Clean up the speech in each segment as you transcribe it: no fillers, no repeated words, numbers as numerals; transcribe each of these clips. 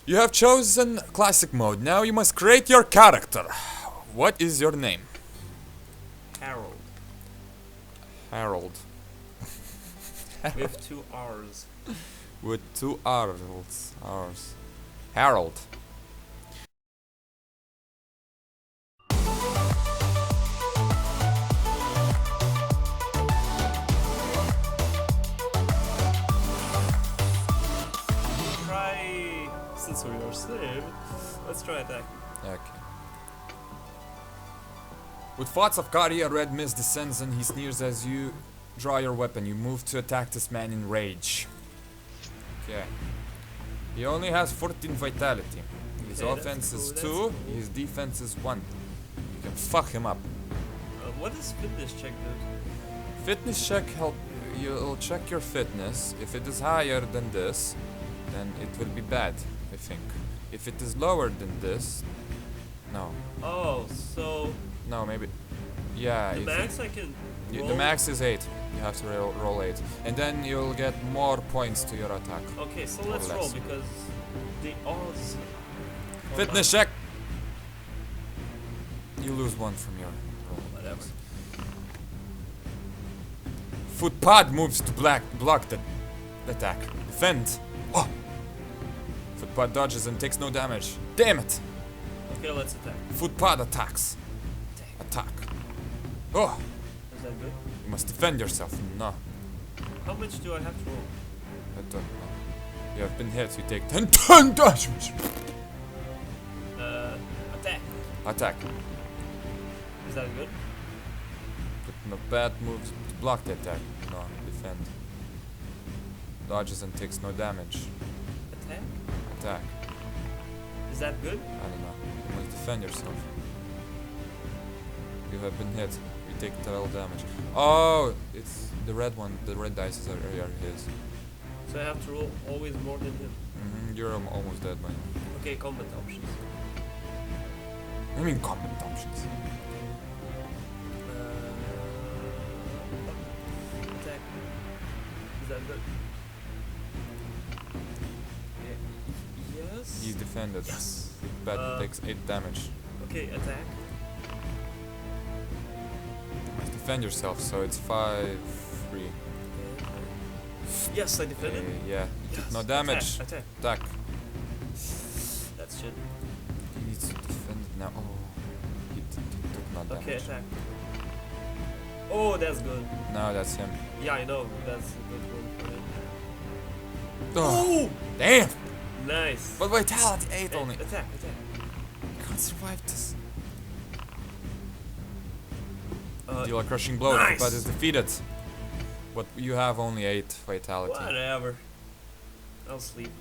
You have chosen classic mode. Now you must create your character. What is your name? Harold. Harold. With 2 R's. With 2 R's. Harold. Since we are saved, let's try attack. Okay. With thoughts of Kari, a red mist descends and he sneers as you draw your weapon. You move to attack this man in rage. Okay. He only has 14 vitality. His offense is 2, his defense is 1. You can fuck him up. What does fitness check do? Fitness check you'll check your fitness. If it is higher than this, then it will be bad, I think. If it is lower than this, no. Oh, so... No, maybe... Yeah. The max I can roll? The max is 8. You have to roll 8. And then you'll get more points to your attack. Okay, so let's roll because the odds... Fitness check! You lose 1 from your roll. Whatever. Footpad moves to block the attack. Defend. Oh. Footpad dodges and takes no damage. Damn it! Okay, let's attack. Footpad attacks. Attack. Oh! Is that good? You must defend yourself. No. How much do I have to roll? I don't know. You have been hit. You take 10 damage. Attack. Attack. Is that good? Footpad moves to block the attack. No, defend. Dodges and takes no damage. Attack? Attack. Is that good? I don't know. You must defend yourself. You have been hit. You take 12 damage. Oh, it's the red one. The red dice are his. So I have to roll always more than him. You're almost dead, man. Okay, combat options. I mean combat options. Attack. Is that good? Yes. He's defended. Yes. Bad takes 8 damage. Okay, attack. You must defend yourself, so it's 5-3. Yes, I defended. Yeah. Yes. No damage. Attack. Attack. That's shit. He needs to defend it now. Oh. He took no damage. Okay, attack. Oh, that's good. No, that's him. Yeah, I know. That's a good one for him. Oh! Damn! Nice. But vitality 8 only. Attack. You can't survive this. Uh, Deal a crushing blow, nice. but is defeated. But you have only 8 vitality. Whatever. I'll sleep.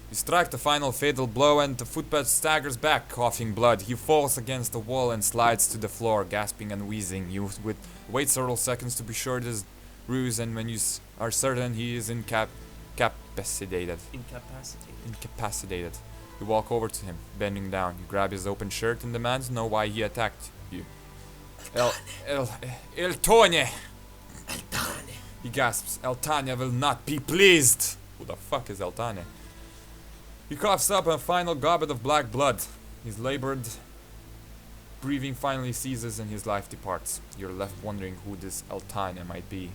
You strike the final fatal blow and the footpad staggers back, coughing blood. He falls against the wall and slides to the floor, gasping and wheezing. You wait several seconds to be sure this ruse, and when you are certain he is incapacitated. You walk over to him, bending down. You grab his open shirt and demand to know why he attacked you. El Tone! He gasps. El Tanya will not be pleased. Who the fuck is El Tanya? He coughs up a final goblet of black blood. His labored breathing finally ceases and his life departs. You're left wondering who this El Tanya might be.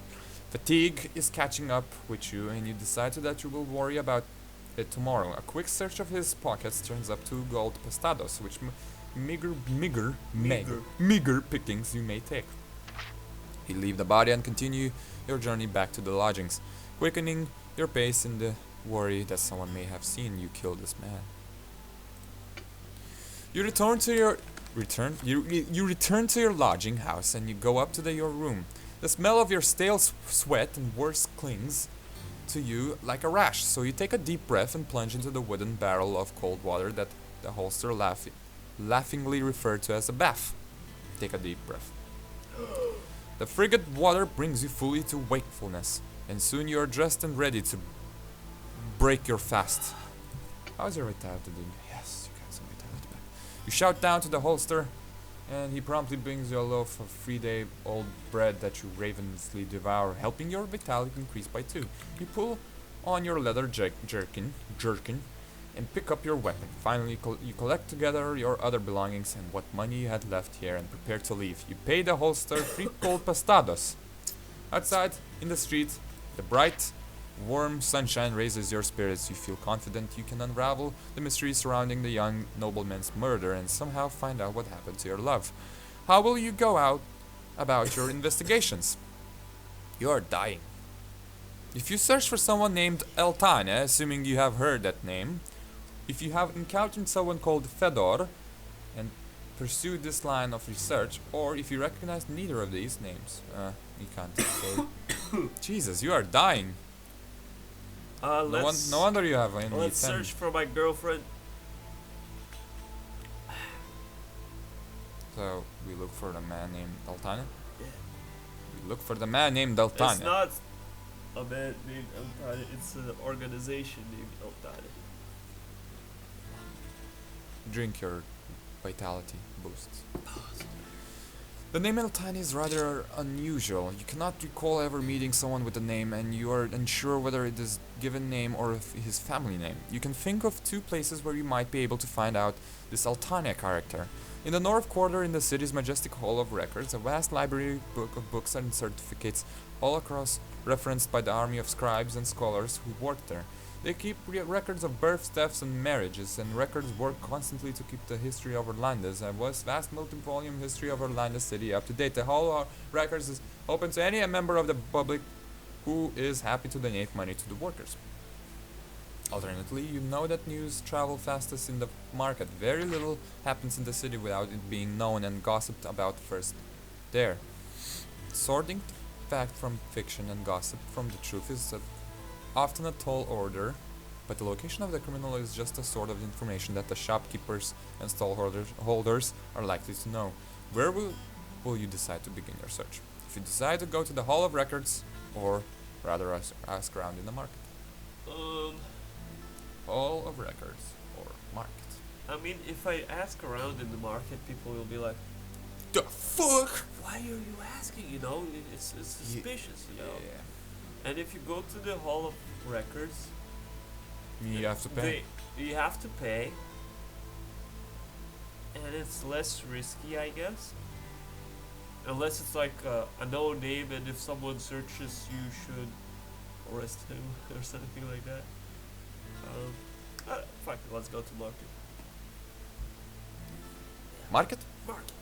Fatigue is catching up with you and you decide that you will worry about it tomorrow. A quick search of his pockets turns up 2 gold pestados, which meager pickings you may take. You leave the body and continue your journey back to the lodgings, quickening your pace in the worry that someone may have seen you kill this man. You return to your lodging house and you go up to your room. The smell of your stale sweat and worse clings to you like a rash, so you take a deep breath and plunge into the wooden barrel of cold water that the holster laughingly referred to as a bath. Take a deep breath. The frigid water brings you fully to wakefulness, and soon you are dressed and ready to break your fast. How's your vitality doing? Yes, you got some vitality back. You shout down to the holster, and he promptly brings you a loaf of 3-day-old bread that you ravenously devour, helping your vitality increase by 2. You pull on your leather jerkin, and pick up your weapon. Finally, you collect together your other belongings and what money you had left here and prepare to leave. You pay the holster 3 gold pastados. Outside, in the street, the bright, warm sunshine raises your spirits. You feel confident you can unravel the mystery surrounding the young nobleman's murder and somehow find out what happened to your love. How will you go out about your investigations? You are dying. If you search for someone named Eltane, assuming you have heard that name, if you have encountered someone called Fedor and pursue this line of research, or if you recognize neither of these names, you can't say. Jesus, you are dying. No wonder you have only 10. Let's search for my girlfriend. So we look for the man named Eltane. Yeah. We look for the man named Eltane. It's not a man named Eltane, it's an organization named Eltane. Drink your vitality boosts. The name Eltane is rather unusual. You cannot recall ever meeting someone with the name, and you are unsure whether it is given name or his family name. You can think of 2 places where you might be able to find out this Eltane character. In the north quarter, in the city's majestic hall of records, a vast library book of books and certificates, all across referenced by the army of scribes and scholars who work there. They keep records of births, deaths, and marriages, and records work constantly to keep the history of Orlandes and vast multi-volume history of Orlandes city up to date. The Hall of Records is open to any member of the public who is happy to donate money to the workers. Alternately, you know that news travel fastest in the market. Very little happens in the city without it being known and gossiped about first there. Sorting fact from fiction and gossip from the truth is often a tall order, but the location of the criminal is just a sort of information that the shopkeepers and stallholders are likely to know. Where will you decide to begin your search? If you decide to go to the Hall of Records, or rather ask around in the market. Hall of Records or market. I mean, if I ask around in the market, people will be like, the fuck? why are you asking? You know, it's suspicious, you know. Yeah. And if you go to the Hall of Records, You have to pay. You have to pay, and it's less risky, I guess. Unless it's like a known name, and if someone searches, you should arrest him or something like that. Fuck it, let's go to market. Market? Market.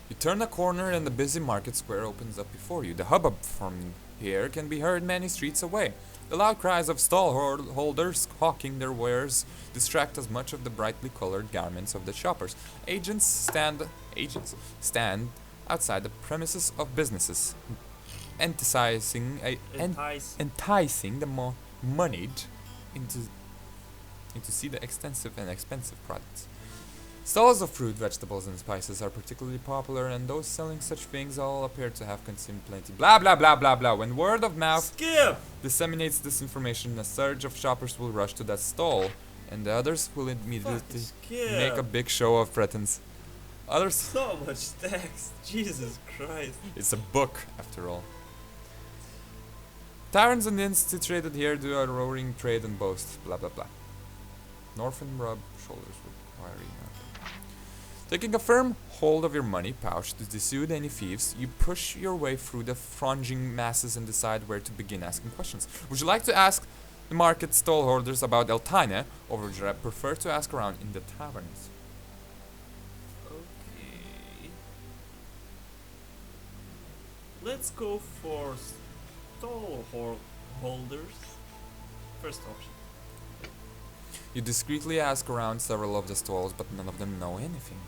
You turn a corner and the busy market square opens up before you. The hubbub from here can be heard many streets away. The loud cries of stallholders hawking their wares distract as much of the brightly colored garments of the shoppers. Agents stand outside the premises of businesses, enticing the moneyed into see the extensive and expensive products. Stalls of fruit, vegetables, and spices are particularly popular, and those selling such things all appear to have consumed plenty. Blah blah blah blah blah. When word of mouth disseminates this information, a surge of shoppers will rush to that stall, and the others will immediately make a big show of pretense. Others. So much text. Jesus Christ. It's a book, after all. Taverns and inns situated here do a roaring trade and boast. Blah blah blah. Northern rub shoulders with wiry. Taking a firm hold of your money pouch to dissuade any thieves, you push your way through the thronging masses and decide where to begin asking questions. Would you like to ask the market stallholders about Eltane, or would you prefer to ask around in the taverns? Okay. Let's go for stallholders. First option. You discreetly ask around several of the stalls, but none of them know anything.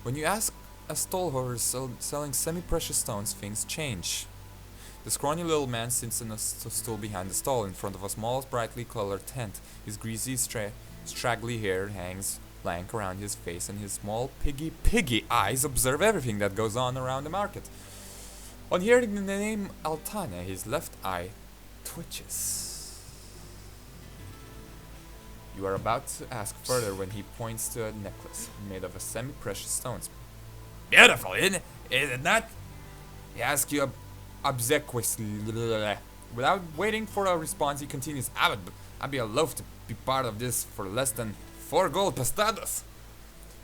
When you ask a stallholder selling semi-precious stones, things change. The scrawny little man sits in a stool behind the stall in front of a small, brightly colored tent. His greasy, straggly hair hangs lank around his face, and his small, piggy eyes observe everything that goes on around the market. On hearing the name Eltane, his left eye twitches. You are about to ask further when he points to a necklace made of a semi-precious stones. Beautiful, isn't it not? He asks you obsequiously. Without waiting for a response, he continues, I'd be a loath to be part of this for less than 4 gold pestados.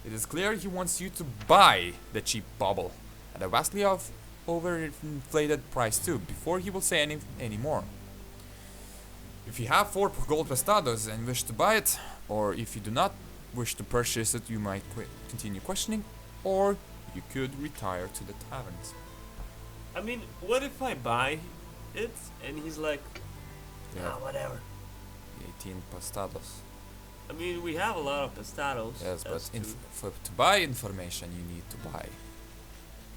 It is clear he wants you to buy the cheap bauble at a vastly overinflated price too, before he will say any more. If you have 4 gold pestados and wish to buy it, or if you do not wish to purchase it, you might continue questioning, or you could retire to the taverns. I mean, what if I buy it and he's like, Yeah. whatever. 18 pestados. I mean, we have a lot of pestados. Yes, but that's true. to buy information, you need to buy.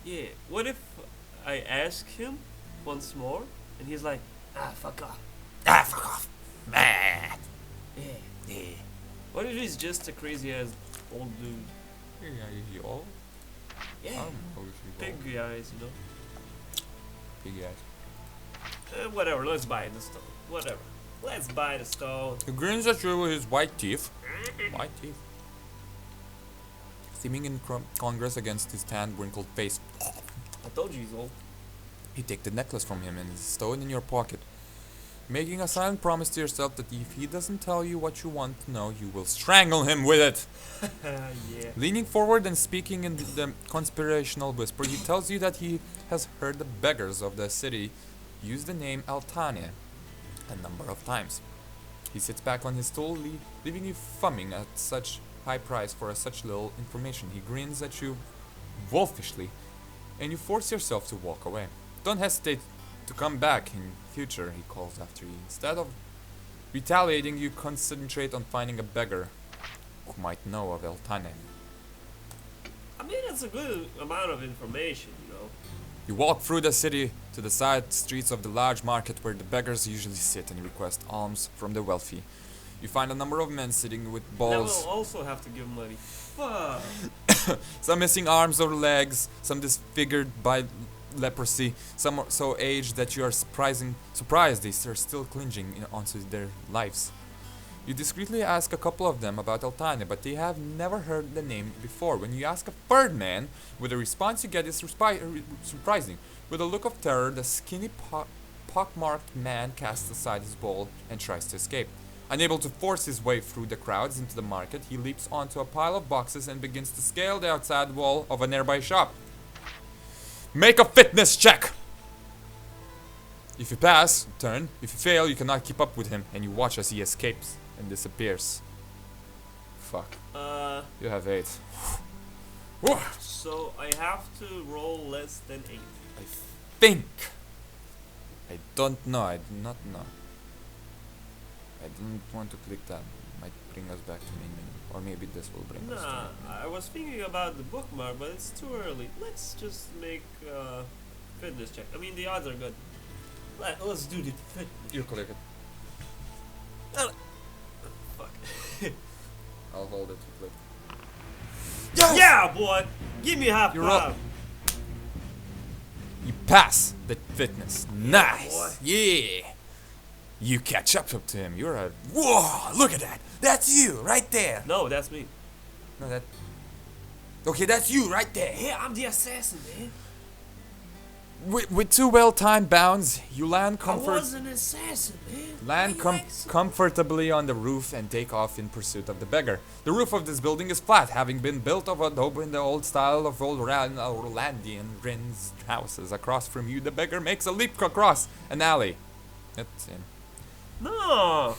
Yeah, what if I ask him once more and he's like, fuck off. Ah, fuck off! Ah. Yeah. What if he's just a crazy ass old dude? Yeah, you all? Yeah. Big eyes, you know? Big eyes. Whatever, let's buy the stone. Whatever. Let's buy the stone. He grins at you with his white teeth. White teeth. Seeming in congress against his tanned, wrinkled face. I told you he's old. You take the necklace from him and stow it in your pocket, making a silent promise to yourself that if he doesn't tell you what you want to know, you will strangle him with it. Yeah. Leaning forward and speaking in the conspirational whisper, he tells you that he has heard the beggars of the city use the name Altania a number of times. He sits back on his stool, leaving you fumming at such high price for such little information. He grins at you wolfishly, and you force yourself to walk away. Don't hesitate to come back in future, he calls after you. Instead of retaliating, you concentrate on finding a beggar who might know of Altania. I mean, that's a good amount of information, you know. You walk through the city to the side streets of the large market where the beggars usually sit and request alms from the wealthy. You find a number of men sitting with Now bowls, we'll also have to give money. Fuck. some missing arms or legs, some disfigured by leprosy, some are so aged that you are surprised they are still clinging onto their lives. You discreetly ask a couple of them about Altania, but they have never heard the name before. When you ask a third man, with the response you get is surprising. With a look of terror, the skinny, pockmarked man casts aside his bowl and tries to escape. Unable to force his way through the crowds into the market, he leaps onto a pile of boxes and begins to scale the outside wall of a nearby shop. Make a fitness check! If you pass, turn. If you fail, you cannot keep up with him, and you watch as he escapes and disappears. Fuck. You have 8. So I have to roll less than 8. I think. I don't know. I do not know. I don't want to click that. Might bring us back to main menu. Or maybe this will bring us to Nah, main menu. I was thinking about the bookmark, but it's too early. Let's just make fitness check. I mean, the odds are good. Let's do the fitness. You click it. Fuck. I'll hold it to click. Yeah, boy! Give me a half You're up. pound. You pass the fitness. Nice. boy. Yeah. You catch up to him. You're a... Whoa! Look at that. That's you right there. No, that's me. No, that... Okay, that's you right there. Yeah, I'm the assassin, man. With 2 well-timed bounds, you land I was an assassin, man. Land Why you act so- comfortably on the roof and take off in pursuit of the beggar. The roof of this building is flat, having been built of adobe in the old style of old Orlandian houses. Across from you, the beggar makes a leap across an alley. It's him. No.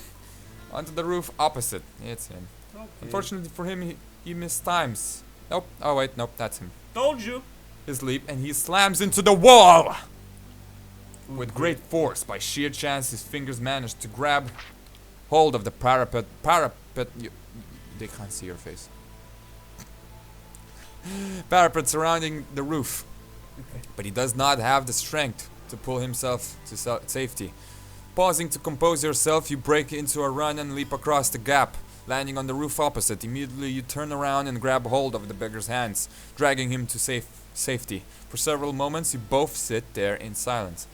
Onto the roof opposite. It's him. Okay. Unfortunately for him, he missed times. Nope. Oh wait, nope, that's him. Told you. His leap, and he slams into the wall! With great force, by sheer chance, his fingers manage to grab hold of the parapet. They can't see your face. Parapet surrounding the roof. But he does not have the strength to pull himself to safety. Pausing to compose yourself, you break into a run and leap across the gap. Landing on the roof opposite, immediately you turn around and grab hold of the beggar's hands, dragging him to safety. For several moments, you both sit there in silence.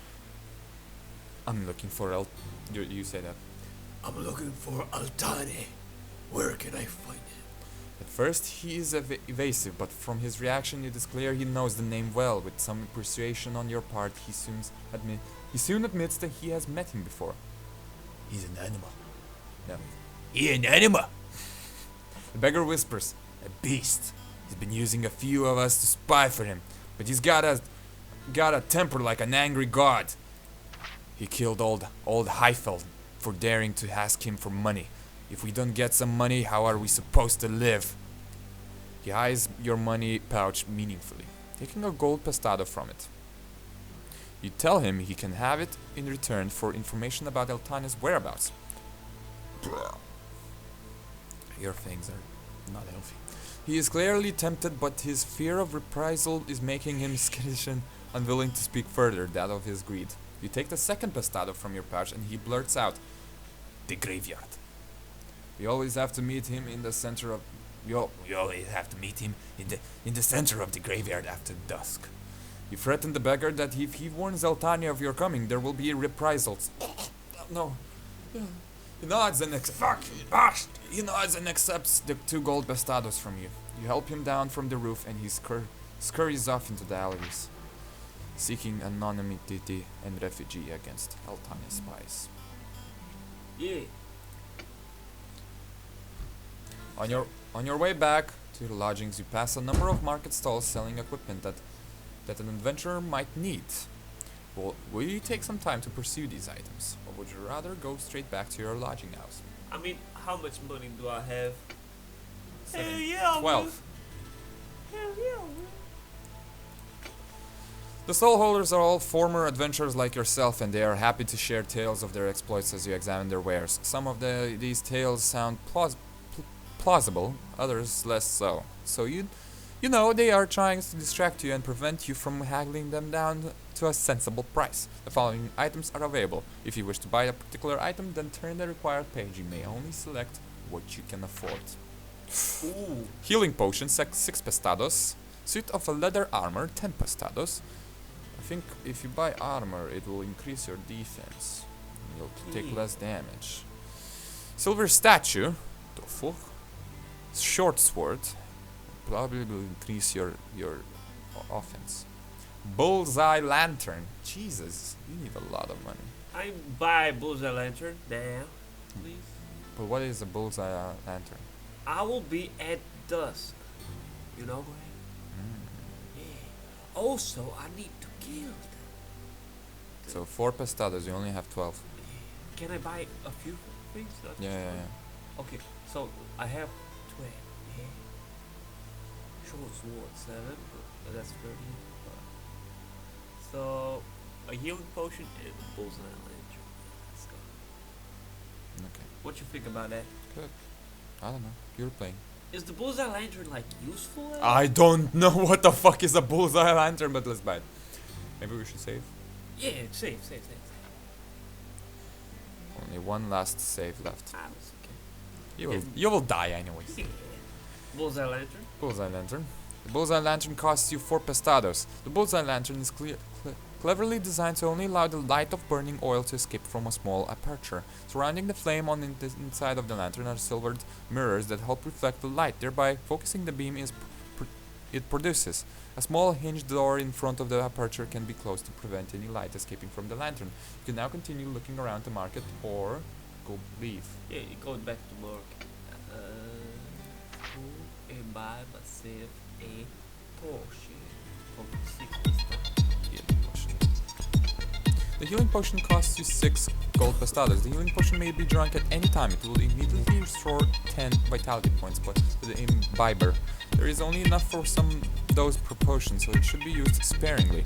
I'm looking for you say that. I'm looking for Altani. Where can I find him? At first, he is evasive, but from his reaction, it is clear he knows the name well. With some persuasion on your part, he soon admits that he has met him before. He's an animal. No, He an animal. The beggar whispers, a beast. He's been using a few of us to spy for him, but he's got a temper like an angry god. He killed old Heifeld for daring to ask him for money. If we don't get some money, how are we supposed to live? He eyes your money pouch meaningfully, taking a gold pestado from it. You tell him he can have it in return for information about Eltania's whereabouts. Your things are not healthy. He is clearly tempted, but his fear of reprisal is making him skittish and unwilling to speak further, that of his greed. You take the second pestado from your pouch and he blurts out, the graveyard. We always have to meet him in the center of... We always have to meet him in the center of the graveyard after dusk. You threaten the beggar that if he warns Eltania of your coming, there will be reprisals. No. He nods and He nods and accepts the 2 gold pestados from you. You help him down from the roof and he scurries off into the alleys, seeking anonymity and refugee against Eltania spies. Yeah. On your way back to your lodgings, you pass a number of market stalls selling equipment that an adventurer might need. Will you take some time to pursue these items, or would you rather go straight back to your lodging house? I mean, how much money do I have? 7, Hell yeah, 12. Hell yeah. The stallholders are all former adventurers like yourself, and they are happy to share tales of their exploits as you examine their wares. Some of these tales sound plausible, others less so. So you know they are trying to distract you and prevent you from haggling them down to a sensible price. The following items are available. If you wish to buy a particular item, then turn the required page. You may only select what you can afford. Ooh. Healing potion, 6 pestados. Suit of a leather armor, 10 pestados. I think if you buy armor, it will increase your defense. You'll take less damage. Silver statue, tofu. Short sword, probably will increase your offense. Bullseye lantern, Jesus, you need a lot of money. I buy bullseye lantern now, please. But what is a bullseye lantern? I will be at dusk. You know, Greg? Yeah. Also, I need to kill them. So 4 pestados, you only have 12. Can I buy a few things? Not just Yeah. one? Okay, so I have 12. Yeah. Short sword 7. That's 30. So a healing potion and a bullseye lantern. Let's go. Okay, What you think about that? good. I don't know, you're playing. Is the bullseye lantern like useful? I don't know what the fuck is a bullseye lantern, but let's buy it. Maybe we should save. Yeah, save. Only one last save left. Ah, that's okay. You will die anyways. Yeah. Bullseye lantern. Bullseye lantern. The bullseye lantern costs you 4 pestados. The bullseye lantern is cleverly designed to only allow the light of burning oil to escape from a small aperture. Surrounding the flame on the inside of the lantern are silvered mirrors that help reflect the light, thereby focusing the beam it produces. A small hinged door in front of the aperture can be closed to prevent any light escaping from the lantern. You can now continue looking around the market or leave. Yeah, you go back to work. And buy myself a potion from 6 Healing potion. The healing potion costs you 6 gold pestados. The healing potion may be drunk at any time. It will immediately restore 10 vitality points, but to the imbiber, there is only enough for some dose per potion, so it should be used sparingly.